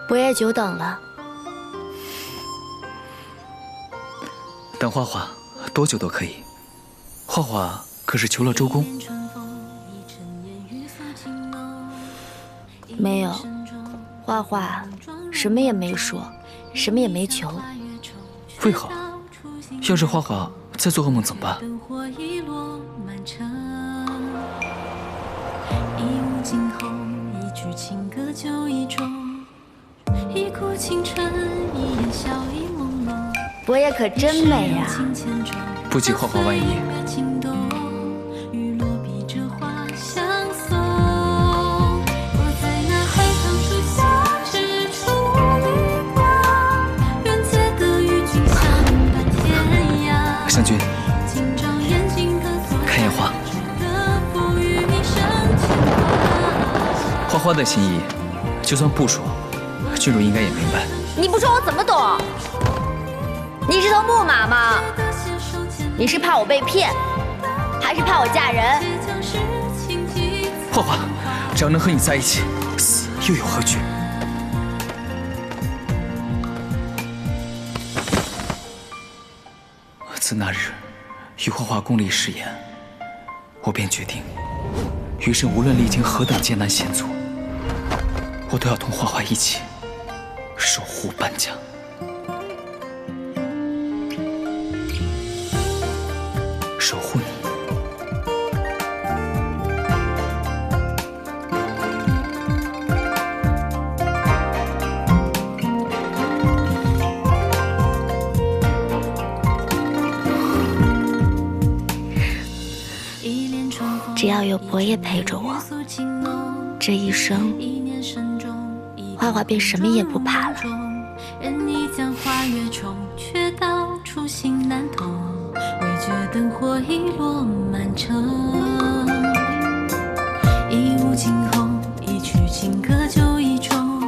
伯爷久等了。等画画多久都可以。画画可是求了周公。没有，画画什么也没说，什么也没求。为何？要是画画再做噩梦怎么办？伯爷可真美啊！不及画画万一。湘君，看眼花。花花的心意，就算不说，郡主应该也明白。你不说我怎么懂？你是头木马吗？你是怕我被骗，还是怕我嫁人？花花，只要能和你在一起，死又有何惧？自那日与花花共立誓言，我便决定，余生无论历经何等艰难险阻，我都要同花花一起守护半江。守护你。只要有伯爷陪着我，这一生，花花便什么也不怕了。灯火已落满城，一舞惊鸿，一曲情歌酒意中，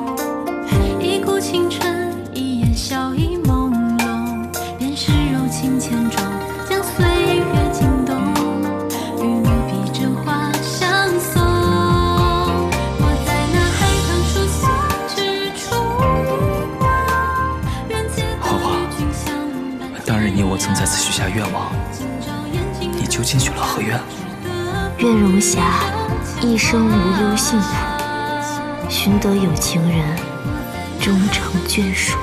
一股清纯，一眼笑意朦胧，便是柔情千种，将岁月惊动，与我比着花相送。我在那海棠树下，只处一挂，愿借得与君相伴。当日你我曾在此许下愿望。你究竟许了何愿？愿容霞一生无忧幸福，寻得有情人，终成眷属。